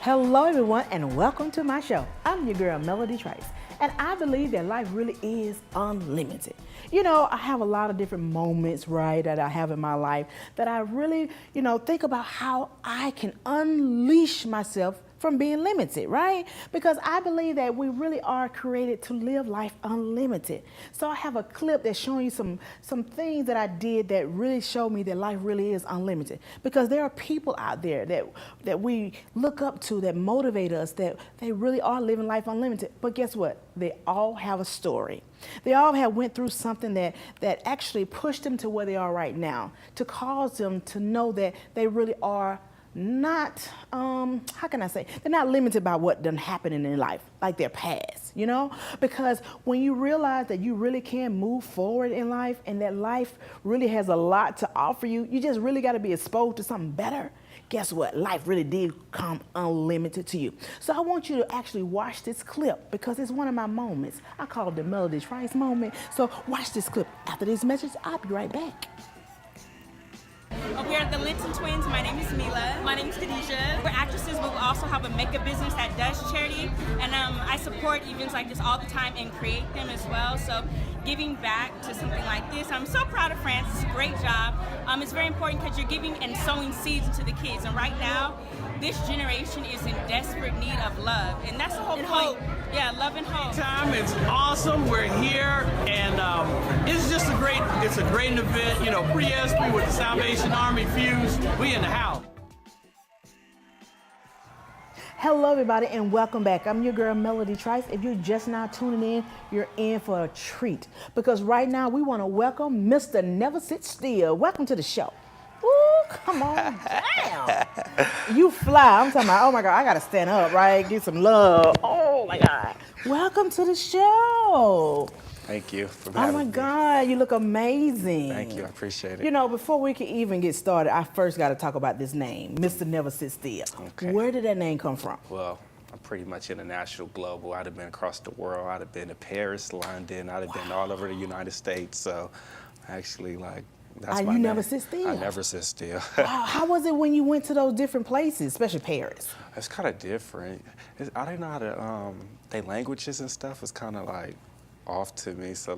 Hello everyone and welcome to my show. I'm your girl Melody Trice and I believe that life really is unlimited. You know, I have a lot of different moments, right, that I have in my life that I really, think about how I can unleash myself from being limited, right? Because I believe that we really are created to live life unlimited. So I have a clip that's showing you some things that I did that really show me that life really is unlimited. Because there are people out there that we look up to, that motivate us, that they really are living life unlimited. But guess what? They all have a story. They all have went through something that actually pushed them to where they are right now, to cause them to know that they really are not, how can I say, they're not limited by what done happened in their life, like their past, Because when you realize that you really can move forward in life and that life really has a lot to offer you, you just really got to be exposed to something better. Guess what? Life really did come unlimited to you. So I want you to actually watch this clip because it's one of my moments. I call it the Melody Trice moment. So watch this clip. After this message, I'll be right back. We are the Linton twins. My name is Mila. My name is Khadijah. We're actresses, but we also have a makeup business that does charity. And I support events like this all the time and create them as well. So giving back to something like this, I'm so proud of France. It's a great job. It's very important because you're giving and sowing seeds into the kids. And right now, this generation is in desperate need of love. And that's the whole point. Yeah, love and hope. It's awesome. We're here, and it's just a great event. Pre-ESPY with the Salvation Army Fuse. We in the house. Hello everybody and welcome back. I'm your girl Melody Trice. If you're just now tuning in, you're in for a treat. Because right now we want to welcome Mr. Never Sit Still. Welcome to the show. Ooh, come on, damn. You fly. I'm talking about, oh my God, I got to stand up, right? Give some love. Oh my God. Welcome to the show. Thank you for having me. Oh my God, you look amazing. Thank you, I appreciate it. Before we can even get started, I first got to talk about this name, Mr. Never Sit Still. Okay. Where did that name come from? Well, I'm pretty much international, global. I'd have been across the world. I'd have been to Paris, London. I'd have been all over the United States. So actually, that's my you name. Never sit still? I never sit still. Wow, how was it when you went to those different places, especially Paris? It's kind of different. I didn't know how to, their languages and stuff was kind of off to me. So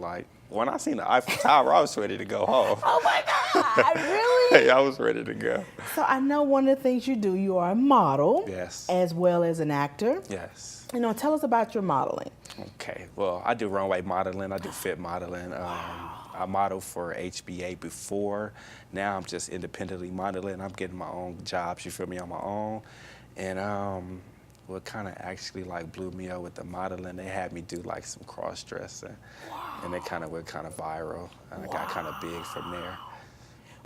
when I seen the Eiffel Tower, I was ready to go home. Oh my God, really? I was ready to go. So I know one of the things you do, you are a model. Yes. As well as an actor. Yes. Tell us about your modeling. Okay, well, I do runway modeling, I do fit modeling. I modeled for HBA before. Now I'm just independently modeling. I'm getting my own jobs, you feel me, on my own. And what kind of actually blew me up with the modeling, they had me do some cross-dressing. Wow. And it kind of went viral. And I got kind of big from there.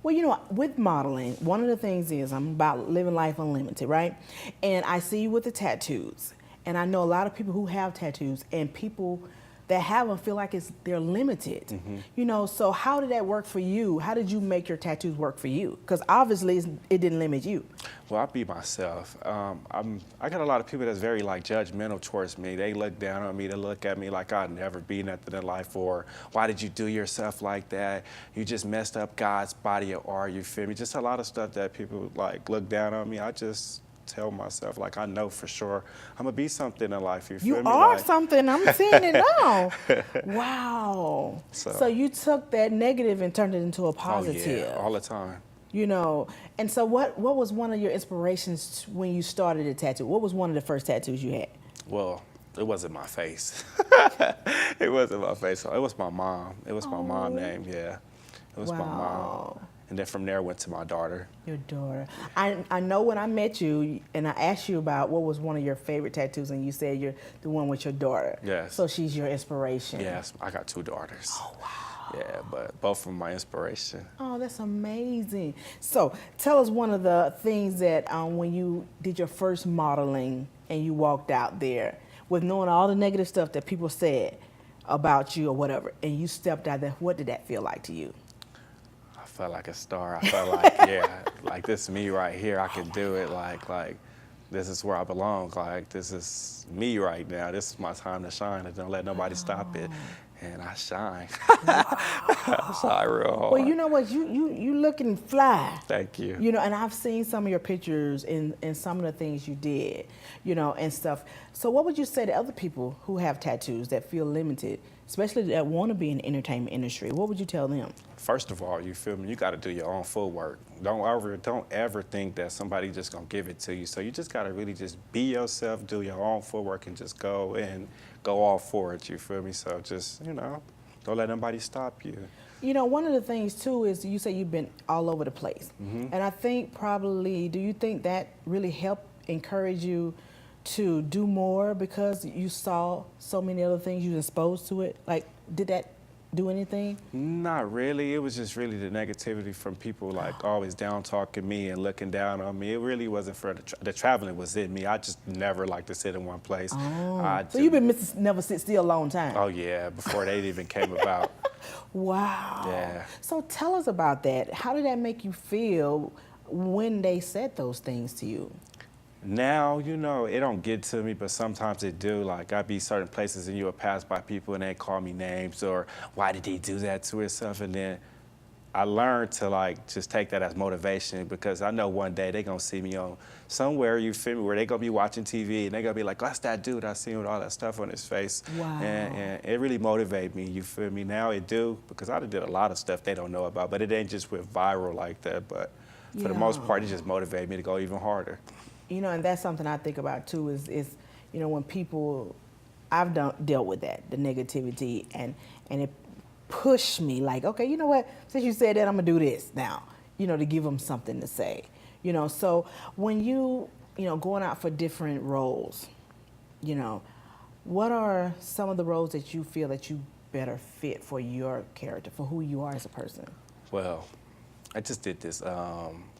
Well, with modeling, one of the things is I'm about living life unlimited, right? And I see you with the tattoos. And I know a lot of people who have tattoos and people that have them feel like they're limited. Mm-hmm. So how did that work for you? How did you make your tattoos work for you? Because obviously it didn't limit you. Well, I be myself. I got a lot of people that's very judgmental towards me. They look down on me. They look at me like I'd never be nothing in life, or why did you do yourself like that? You just messed up God's body of art, you feel me? Just a lot of stuff that people look down on me. I just tell myself I know for sure I'm gonna be something in life. You feel me? You are something. I'm seeing it now. Wow. So you took that negative and turned it into a positive. Oh, yeah, all the time. And so what was one of your inspirations when you started a tattoo? What was one of the first tattoos you had? Well, it wasn't my face. It wasn't my face. It was my mom. It was my mom's name. Yeah, it was my mom. And then from there, I went to my daughter. Your daughter. I know when I met you and I asked you about what was one of your favorite tattoos, and you said you're the one with your daughter. Yes. So she's your inspiration. Yes, I got 2 daughters. Oh, wow. Yeah, but both of them my inspiration. Oh, that's amazing. So tell us one of the things that when you did your first modeling and you walked out there with knowing all the negative stuff that people said about you or whatever, and you stepped out there, what did that feel like to you? I felt like a star. I felt this is me right here. I can do it. This is where I belong. This is me right now. This is my time to shine, and don't let nobody stop it. and I shine. I shine real hard. Well, you know what? You looking fly. Thank you. You know, and I've seen some of your pictures and some of the things you did, you know, and stuff. So what would you say to other people who have tattoos that feel limited, especially that want to be in the entertainment industry? What would you tell them? First of all, you feel me? You got to do your own footwork. Don't ever think that somebody just gonna give it to you. So you just got to really just be yourself, do your own footwork, and just go all for it. You feel me? So just, you know, don't let nobody stop you. You know, one of the things too is you say you've been all over the place, and I think probably, do you think that really helped encourage you to do more because you saw so many other things, you was exposed to it? Like, did that do anything? Not really. It was just really the negativity from people like always down talking me and looking down on me. It really wasn't for the traveling was in me. I just never liked to sit in one place. So you've been Mr. Never Sit Still a long time. Oh yeah, before they even came about. Wow. Yeah. So tell us about that. How did that make you feel when they said those things to you? Now, you know, it don't get to me, but sometimes it do. Like, I be certain places and you'll pass by people and they call me names or why did he do that to himself? And then I learned to, like, just take that as motivation because I know one day they going to see me on somewhere, you feel me, where they going to be watching TV and they going to be like, oh, that's that dude I seen with all that stuff on his face. Wow. And it really motivated me, you feel me? Now it do, because I did a lot of stuff they don't know about, but it ain't just with viral like that. But for the most part, it just motivated me to go even harder. You know, and that's something I think about too is you know, when people, I've dealt with that, the negativity, and it pushed me like, okay, you know what, since you said that, I'm gonna do this now, you know, to give them something to say. You know, so when you know, going out for different roles, you know, what are some of the roles that you feel that you better fit for your character, for who you are as a person? Well, I just did this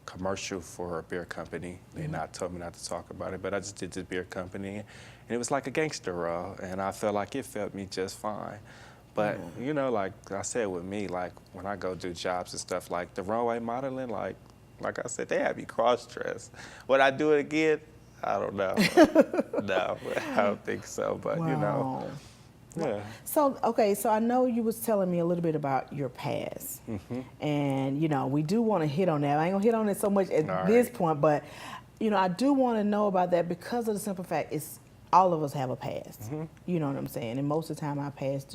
commercial for a beer company. They not told me not to talk about it, but I just did this beer company, and it was like a gangster role, and I felt like it felt me just fine. But you know, like I said with me, like when I go do jobs and stuff, like the runway modeling, like I said, they had me cross-dressed. Would I do it again? I don't know. No, I don't think so. But you know. Yeah. So, okay, so I know you was telling me a little bit about your past. And, you know, we do want to hit on that. I ain't going to hit on it so much at this point, but, you know, I do want to know about that because of the simple fact it's all of us have a past. You know what I'm saying? And most of the time our past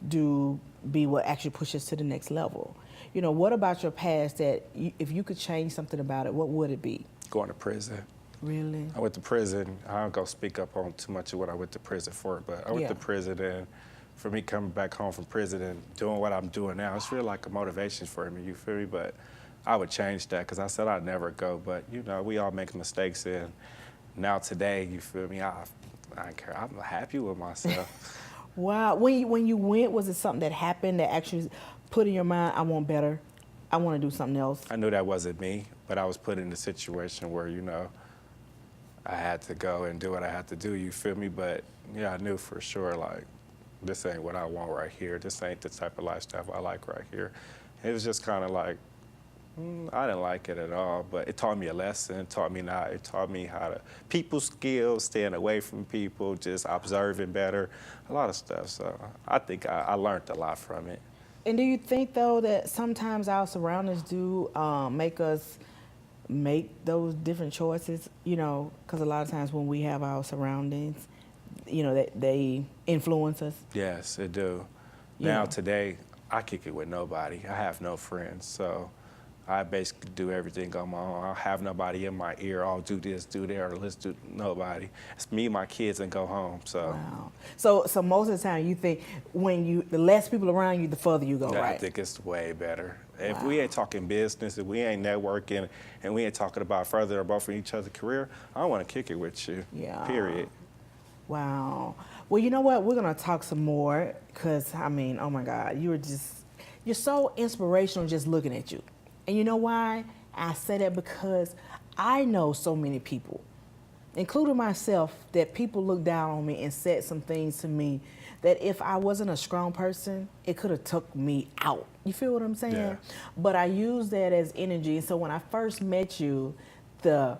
do be what actually pushes to the next level. You know, what about your past that if you could change something about it, what would it be? Going to prison. Really? I went to prison. I don't go speak up on too much of what I went to prison for, but I went to prison, and for me coming back home from prison and doing what I'm doing now, it's really like a motivation for me, you feel me? But I would change that because I said I'd never go, but you know, we all make mistakes, and now today, you feel me, I don't care. I'm happy with myself. Wow. When you went, was it something that happened that actually put in your mind, I want better, I want to do something else? I knew that wasn't me, but I was put in a situation where, you know, I had to go and do what I had to do, you feel me? But yeah, I knew for sure, like, this ain't what I want right here. This ain't the type of lifestyle I like right here. It was just kind of like, I didn't like it at all, but it taught me a lesson. It taught me how to, people skills, staying away from people, just observing better, a lot of stuff. So I think I learned a lot from it. And do you think, though, that sometimes our surroundings do make us make those different choices, you know, because a lot of times when we have our surroundings, you know, they influence us? Yes, it do. Yeah. Now, today, I kick it with nobody. I have no friends, so I basically do everything on my own. I don't have nobody in my ear, oh, do this, do that, or let's do nobody. It's me, my kids, and go home, so. Wow. So most of the time you think the less people around you, the further you go, right? I think it's way better. If we ain't talking business, if we ain't networking, and we ain't talking about further above from each other's career, I don't want to kick it with you, period. Wow. Well, you know what? We're going to talk some more because, I mean, oh, my God, you're so inspirational just looking at you. And you know why? I say that because I know so many people, including myself, that people look down on me and said some things to me that if I wasn't a strong person, it could have took me out. You feel what I'm saying? Yeah. But I use that as energy. And so when I first met you, the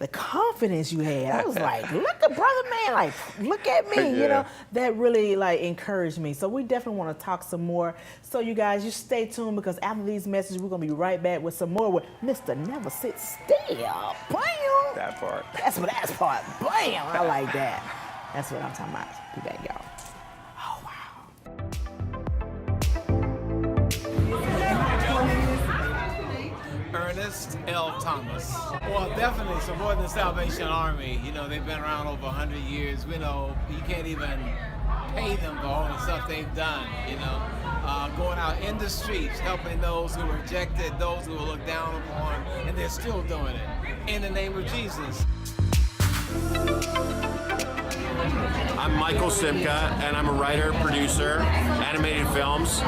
the confidence you had. I was like, look at brother man, like look at me, you know. That really like encouraged me. So we definitely want to talk some more. So you guys, just stay tuned because after these messages, we're gonna be right back with some more with Mr. Never Sit Still. Bam! That part. That's what that's part. Bam! I like that. That's what I'm talking about. Be back, y'all. Oh wow. Ernest L. Thomas. Well, definitely supporting the Salvation Army. You know, they've been around over 100 years. We know you can't even pay them for all the stuff they've done, you know. Going out in the streets, helping those who were rejected, those who were looked down upon, and they're still doing it in the name of Jesus. I'm Michael Simka, and I'm a writer, producer, animated films,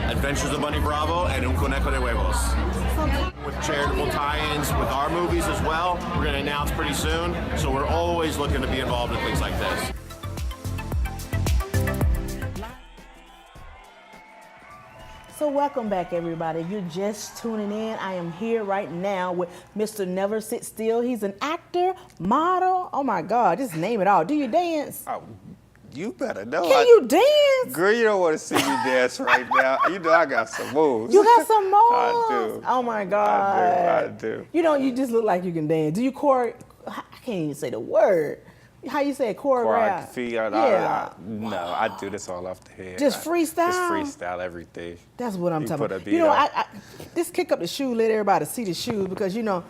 Adventures of Bunny Bravo, and Un Conejo de Huevos. With charitable tie-ins with our movies as well. We're going to announce pretty soon, so we're always looking to be involved in things like this. So welcome back, everybody. If you're just tuning in, I am here right now with Mr. Never Sit Still. He's an actor, model. Oh my God, just name it all. Do you dance? Oh, you better know. Can you dance? Girl, you don't want to see me dance right now. You know I got some moves. You got some moves? I do. Oh my God. I do. You know, you just look like you can dance. Do you I can't even say the word. How you say it? Choreograph? Choreography. No, I do this all off the head. Just freestyle? Just freestyle everything. That's what I'm talking put a about. beat You know, on. I just kick up the shoe, let everybody see the shoes because, you know,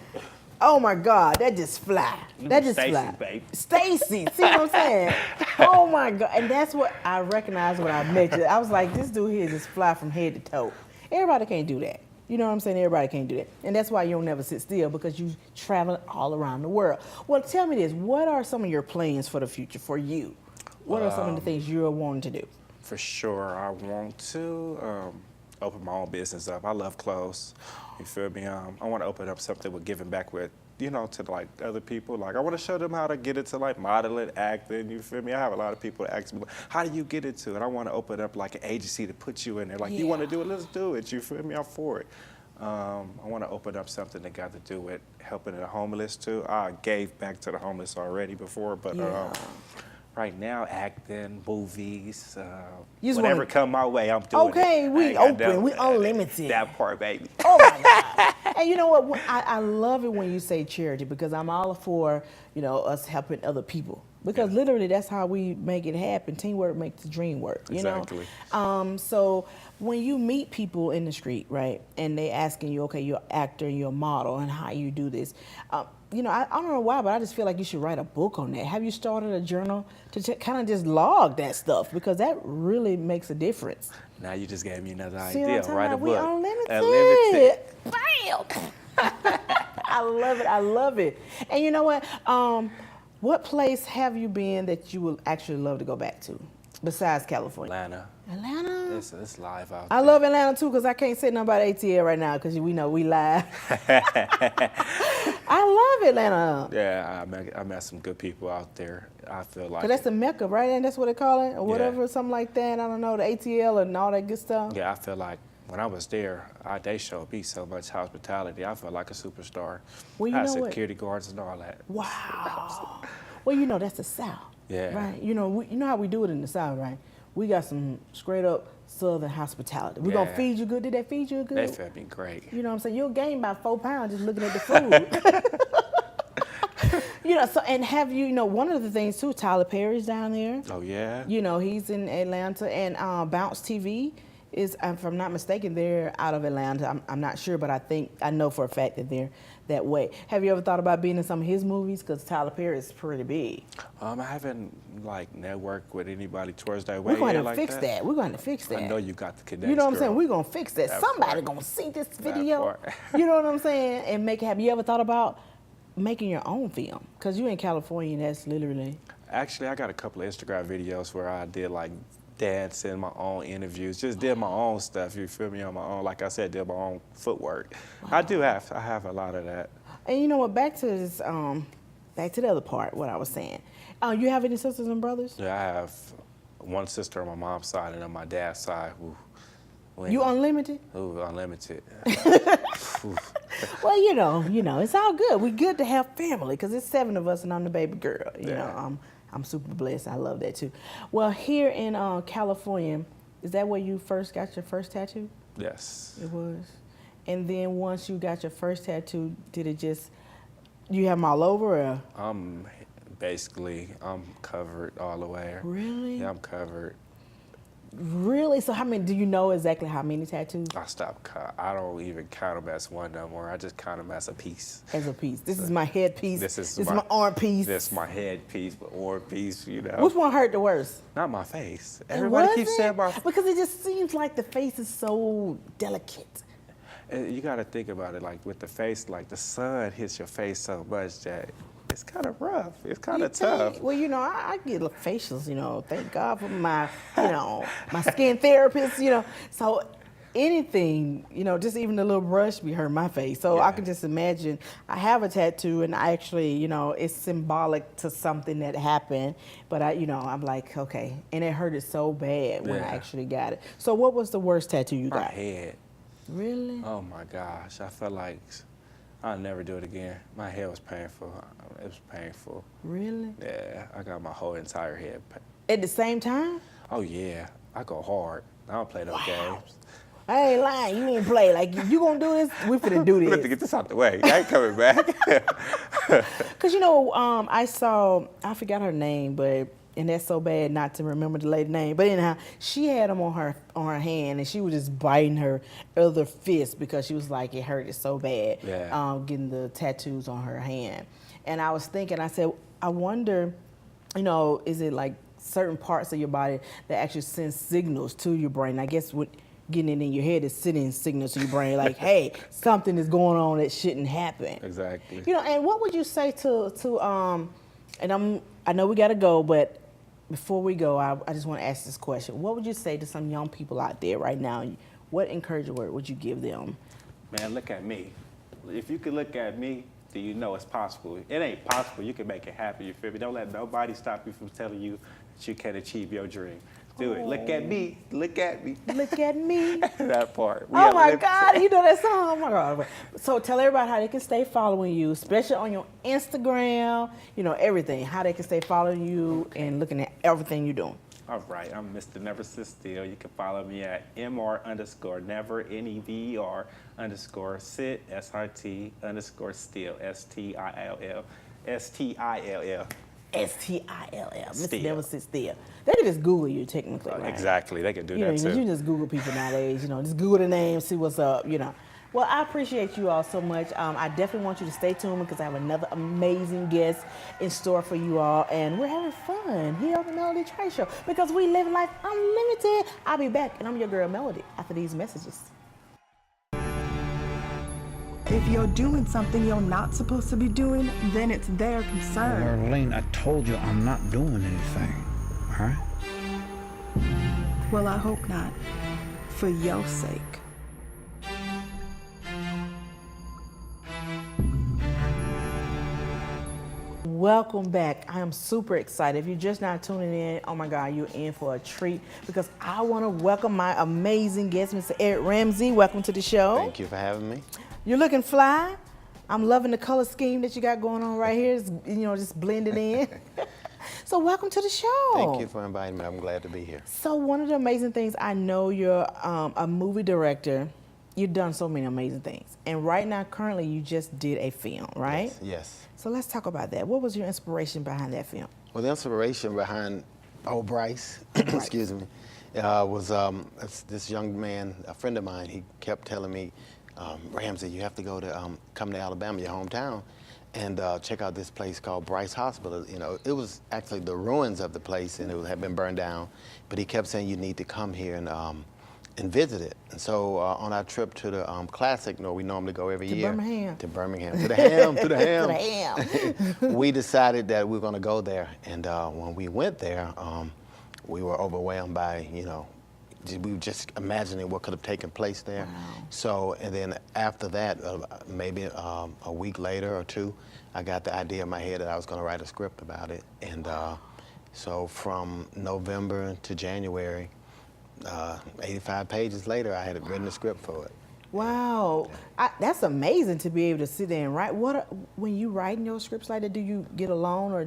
oh my God, that just fly. That just Stacy, fly. baby. Stacy, see what I'm saying? Oh my God. And that's what I recognized when I met you. I was like, this dude here just fly from head to toe. Everybody can't do that. You know what I'm saying? Everybody can't do that. And that's why you don't never sit still because you travel all around the world. Well, tell me this. What are some of your plans for the future for you? What are some of the things you're wanting to do? For sure, I want to open my own business up. I love clothes. You feel me? I want to open up something with giving back with, you know, to like other people. Like I want to show them how to get into like modeling, acting. You feel me? I have a lot of people ask me, how do you get into it? I want to open up like an agency to put you in there. Like you want to do it, let's do it. You feel me? I'm for it. I want to open up something that got to do with helping the homeless too. I gave back to the homeless already before, but right now, acting, movies, whatever come my way, I'm doing it. Okay, we open, we unlimited. That part, baby. Oh my God. And you know what? I love it when you say charity because I'm all for, you know, us helping other people. Because literally that's how we make it happen. Teamwork makes the dream work, you Exactly. know? So when you meet people in the street, right, and they asking you, okay, you're an actor, you're a model, and how you do this, you know, I don't know why, but I just feel like you should write a book on that. Have you started a journal to kind of just log that stuff? Because that really makes a difference. Now you just gave me another See idea. what I'm Write a talking about? book. We unlimited. Bam! I love it. I love it. And you know what place have you been that you would actually love to go back to besides California? Atlanta. Atlanta? It's live out I there. love Atlanta too because I can't say nothing about ATL right now because we know we live. I love Atlanta. Yeah, I met some good people out there. I feel like Cause that's the Mecca, right? And that's what they call it, or whatever, something like that. I don't know, the ATL and all that good stuff. Yeah, I feel like when I was there, they showed me so much hospitality. I felt like a superstar. Well, you I had know what? security guards and all that. Wow. Well, you know, that's the South. Yeah. Right? You know, you know how we do it in the South, right? We got some straight up Southern hospitality. We're going to feed you good. Did they feed you good? They fed me great. You know what I'm saying? You'll gain about 4 pounds just looking at the food. You know, so, and have you know, one of the things too, Tyler Perry's down there. Oh, yeah? You know, he's in Atlanta, and Bounce TV is, if I'm not mistaken, they're out of Atlanta. I'm not sure, but I know for a fact that they're that way. Have you ever thought about being in some of his movies? Because Tyler Perry is pretty big. I haven't like networked with anybody towards that way. We're going to like fix that. We're going to fix that. I know you got the connection. You know what I'm saying? We're going to fix that. Somebody going to see this video. You know what I'm saying? And make it happen. You ever thought about making your own film? Because you in California, that's literally. Actually, I got a couple of Instagram videos where I did like dancing, my own interviews, just did my own stuff, you feel me, on my own. Like I said, did my own footwork. Wow. I have a lot of that. And you know what, back to this, back to the other part, what I was saying. You have any sisters and brothers? Yeah, I have one sister on my mom's side and on my dad's side who You unlimited? Ooh, unlimited. Well, you know, it's all good. We good to have family because it's 7 of us and I'm the baby girl. You know, I'm super blessed. I love that too. Well, here in California, is that where you first got your first tattoo? Yes. It was. And then once you got your first tattoo, did it just, you have them all over or? Basically, I'm covered all the way. Really? Yeah, I'm covered. Really? So how many, do you know exactly how many tattoos? I don't even count them as one no more. I just count them as a piece. As a piece. This is my head piece. This is my arm piece. This is my head piece, my arm piece, you know. Which one hurt the worst? Not my face. Everybody keeps saying my face. Because it just seems like the face is so delicate. You got to think about it, like with the face, like the sun hits your face so much that it's kind of rough. It's kind of tough. Well, you know, I get facials, you know, thank God for my, you know, my skin therapist, you know. So anything, you know, just even a little brush be hurt my face. So I can just imagine I have a tattoo and I actually, you know, it's symbolic to something that happened. But you know, I'm like, okay. And it hurted so bad when I actually got it. So what was the worst tattoo you got? My head. Really? Oh my gosh. I felt like I'll never do it again. My head was painful. It was painful. Really? Yeah, I got my whole entire head. At the same time? Oh yeah, I go hard. I don't play those games. I ain't lying. You ain't play. Like, you gonna do this? We finna do this. We have to get this out the way. I ain't coming back. Cause you know, I forgot her name, and that's so bad not to remember the lady's name. But anyhow, she had them on her hand, and she was just biting her other fist because she was like, it hurted so bad. Getting the tattoos on her hand. And I was thinking, I said, I wonder, you know, is it like certain parts of your body that actually send signals to your brain? I guess what getting it in your head is sending signals to your brain, like, hey, something is going on that shouldn't happen. Exactly. You know, and what would you say to and I know we gotta go, but before we go, I just want to ask this question. What would you say to some young people out there right now? What encouraging word would you give them? Man, look at me. If you can look at me, then you know it's possible. It ain't possible. You can make it happen. You feel me? Don't let nobody stop you from telling you that you can achieve your dream. Do it. Look at me. Look at me. Look at me. That part. Oh my God, you know that song? Oh my God. So tell everybody how they can stay following you, especially on your Instagram, you know, everything, how they can stay following you and looking at everything you're doing. All right, I'm Mr. Never Sit Still. You can follow me at MR_never, NEVER _sit, SRT _still, STILL. STILL. Mr. Still. Never Sit Still. They can just Google you technically, right? Exactly, they can do You that know, too. you just Google people nowadays, you know, just Google the name, see what's up, you know. Well, I appreciate you all so much. I definitely want you to stay tuned because I have another amazing guest in store for you all. And we're having fun here on the Melody Trice Show because we live life unlimited. I'll be back, and I'm your girl, Melody, after these messages. If you're doing something you're not supposed to be doing, then it's their concern. Marlene, I told you I'm not doing anything, all right? Well, I hope not. For your sake. Welcome back. I am super excited. If you're just not tuning in, oh my God, you're in for a treat because I want to welcome my amazing guest, Mr. Eric Ramsey. Welcome to the show. Thank you for having me. You're looking fly. I'm loving the color scheme that you got going on right here. It's, you know, just blending in. So welcome to the show. Thank you for inviting me. I'm glad to be here. So one of the amazing things, I know you're a movie director. You've done so many amazing things. And right now, currently, you just did a film, right? Yes. So let's talk about that. What was your inspiration behind that film? Well, the inspiration behind Bryce, excuse me, was this young man, a friend of mine. He kept telling me, Ramsey, you have to go to come to Alabama, your hometown, and check out this place called Bryce Hospital. You know, it was actually the ruins of the place, and it had been burned down. But he kept saying you need to come here and visit it. And so on our trip to the Classic, you know, we normally go every year. Birmingham. To Birmingham. To the Ham. To the Ham. To the Ham. We decided that we were going to go there. And when we went there, we were overwhelmed by, you know, we were just imagining what could have taken place there. Wow. So, and then after that, maybe a week later or two, I got the idea in my head that I was going to write a script about it. And so from November to January, 85 pages later, I had written the script for it. Wow, that's amazing to be able to sit there and write. When you writing your scripts like that, do you get alone, or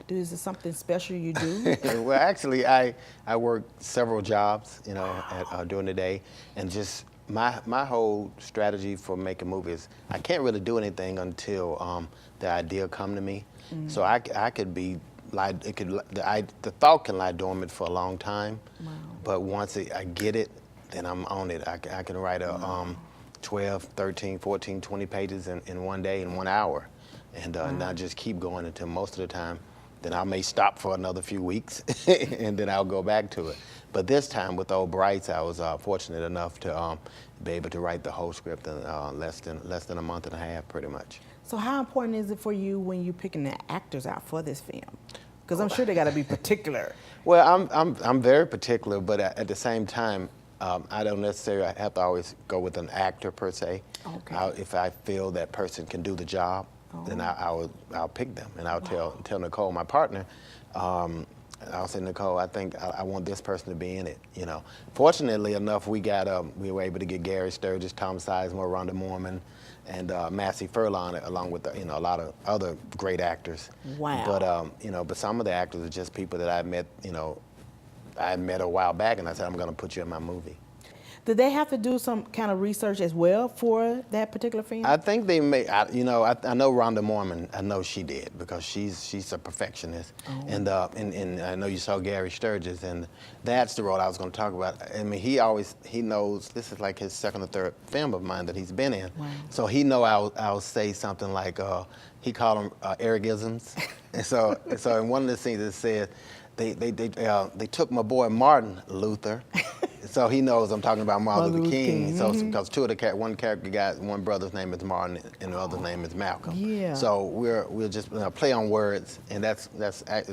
is it something special you do? Well, actually, I work several jobs, you know, during the day, and just my whole strategy for making movies, I can't really do anything until the idea come to me. Mm-hmm. So I could be like, the thought can lie dormant for a long time, wow. But once I get it, then I'm on it. I can write a 12, 13, 14, 20 pages in one day, in 1 hour. And I just keep going until most of the time. Then I may stop for another few weeks, and then I'll go back to it. But this time with O.L.D, I was fortunate enough to be able to write the whole script in less than a month and a half, pretty much. So how important is it for you when you're picking the actors out for this film? Because I'm sure they got to be particular. Well, I'm very particular, but at the same time, I don't necessarily have to always go with an actor per se. Okay. If I feel that person can do the job, then I'll pick them, and I'll tell Nicole, my partner, I'll say, Nicole, I think I want this person to be in it. You know, fortunately enough, we were able to get Gary Sturgis, Tom Sizemore, Rhonda Mormon, and Massey Furlong, along with a lot of other great actors. Wow. But but some of the actors are just people that I met. I had met a while back, and I said, I'm going to put you in my movie. Did they have to do some kind of research as well for that particular film? I think they may. I know Rhonda Mormon. I know she did, because she's a perfectionist. Oh. And I know you saw Gary Sturgis, and that's the role I was going to talk about. I mean, he knows this is like his second or third film of mine that he's been in. Wow. So he know I'll say something like he called them Erigisms, and so in one of the scenes it said they took my boy Martin Luther. So he knows I'm talking about Martin Luther King. So because one brother's name is Martin and the other's name is Malcolm. Yeah. So we'll just play on words, and it's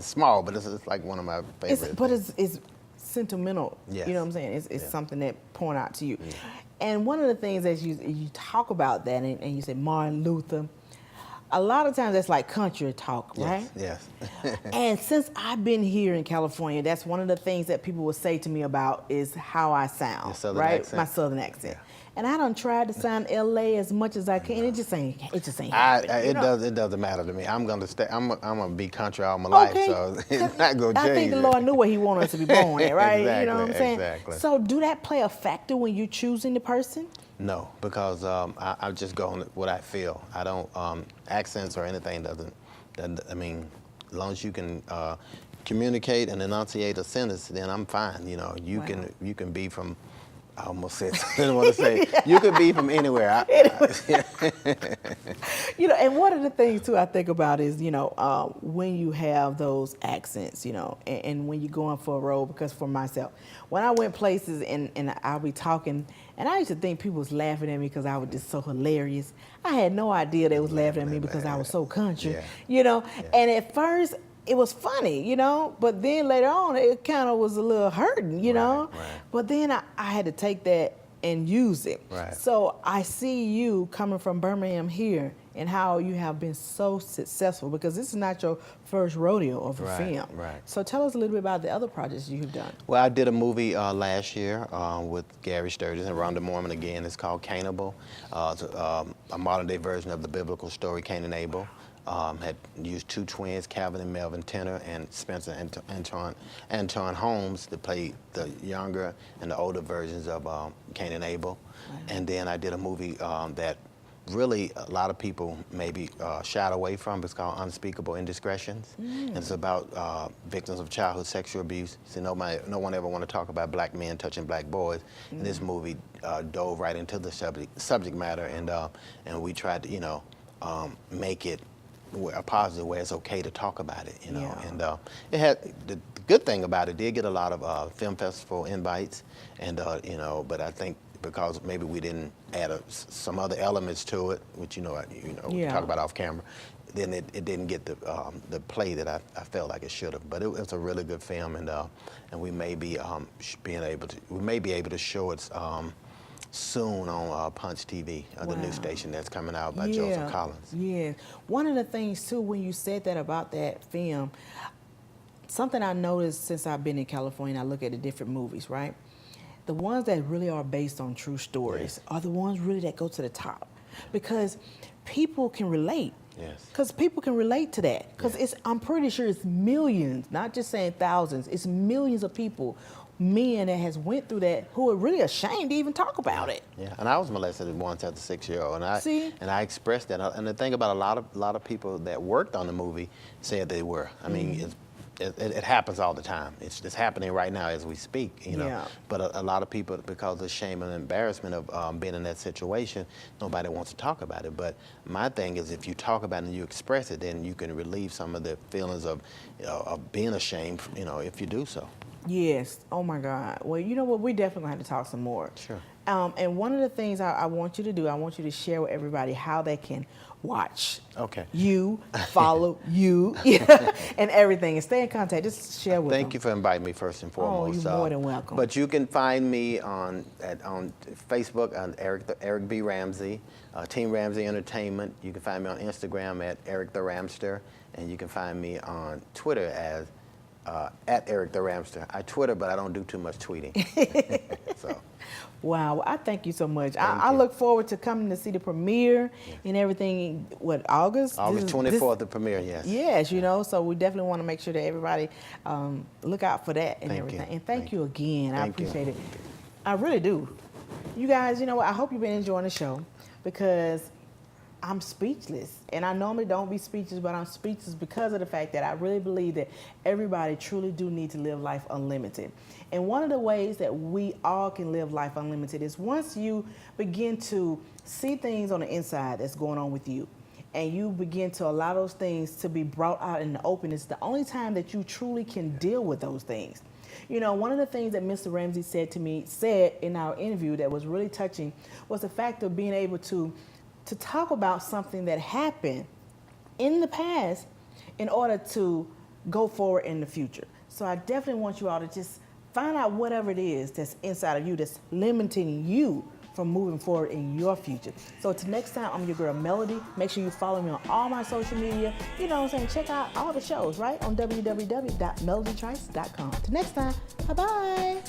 small, but it's like one of my favorites. It's sentimental. Yes. You know what I'm saying? It's something that point out to you. Yeah. And one of the things that you talk about that, and you say Martin Luther. A lot of times that's like country talk, right? Yes. And since I've been here in California, that's one of the things that people will say to me about is how I sound, right? Accent. My Southern accent. Yeah. And I done tried to sound LA as much as I can. No. It just ain't happening. It doesn't matter to me. I'm gonna stay. I'm gonna be country all my life, so it's not gonna change. I think the Lord knew where He wanted us to be born at, right? Exactly, you know what I'm saying? Exactly. So do that play a factor when you're choosing the person? No, because I just go on what I feel. I don't accents or anything doesn't. I mean, as long as you can communicate and enunciate a sentence, then I'm fine. You know, you can be from. I almost said something I didn't want to say. You could be from anywhere. And one of the things too I think about is, when you have those accents, and when you're going for a role, because for myself, when I went places and I'll be talking, and I used to think people was laughing at me because I was just so hilarious. I had no idea they was laughing at me because I was so country, And at first, it was funny, but then later on, it kind of was a little hurting, Right. But then I had to take that and use it. Right. So I see you coming from Birmingham here and how you have been so successful, because this is not your first rodeo of a film. Right. So tell us a little bit about the other projects you've done. Well, I did a movie last year with Gary Sturgis and Rhonda Mormon again. It's called Cannibal. It's a modern day version of the biblical story Cain and Abel. Had used two twins, Calvin and Melvin Tenner, and Spencer and Anton Holmes, to play the younger and the older versions of Cain and Abel. Right. And then I did a movie that really a lot of people maybe shied away from. It's called Unspeakable Indiscretions. And it's about victims of childhood sexual abuse. See, no one ever want to talk about black men touching black boys. And this movie dove right into the subject matter, and we tried to make it a positive way. It's okay to talk about it, And it had the good thing about it. Did get a lot of film festival invites, and but I think because maybe we didn't add some other elements to it, which we talk about off camera, then it didn't get the play that I felt like it should have. But it was a really good film, and we may be able to show it soon on Punch TV, the new station that's coming out by Joseph Collins. Yeah. One of the things, too, when you said that about that film, something I noticed since I've been in California, I look at the different movies, right? the ones that really are based on true stories are the ones really that go to the top, because people can relate. Yes. Because people can relate to that. Because I'm pretty sure it's millions, not just saying thousands, it's millions of people, men that has went through that, who are really ashamed to even talk about it. Yeah, and I was molested once as a 6-year-old, and I expressed that. And the thing about a lot of people that worked on the movie said they were. I mean, it happens all the time. It's happening right now as we speak, you know. Yeah. But a lot of people, because of shame and embarrassment of being in that situation, nobody wants to talk about it. But my thing is, if you talk about it and you express it, then you can relieve some of the feelings of being ashamed, you know, if you do so. Yes. Oh my God. Well, you know what? We definitely gonna have to talk some more. Sure. And one of the things I want you to do, I want you to share with everybody how they can watch you, follow you, and everything, and stay in contact. Just share with them. Thank you for inviting me first and foremost. Oh, you're more than welcome. But you can find me on Facebook on Eric B. Ramsey, Team Ramsey Entertainment. You can find me on Instagram at Eric the Ramster, and you can find me on Twitter as at Eric the Ramster. I Twitter, but I don't do too much tweeting. So. Wow, I thank you so much. I look forward to coming to see the premiere and everything. What, August? August 24th, the premiere, yes. Yes, you know, so we definitely want to make sure that everybody look out for that and everything. And thank you again. I appreciate it. I really do. You guys, you know what? I hope you've been enjoying the show, because I'm speechless. And I normally don't be speechless, but I'm speechless because of the fact that I really believe that everybody truly do need to live life unlimited. And one of the ways that we all can live life unlimited is once you begin to see things on the inside that's going on with you, and you begin to allow those things to be brought out in the open, it's the only time that you truly can deal with those things. You know, one of the things that Mr. Ramsey said in our interview that was really touching was the fact of being able to talk about something that happened in the past in order to go forward in the future. So I definitely want you all to just find out whatever it is that's inside of you that's limiting you from moving forward in your future. So till next time, I'm your girl Melody. Make sure you follow me on all my social media. You know what I'm saying? Check out all the shows, right? On www.melodytrice.com. Till next time, bye-bye.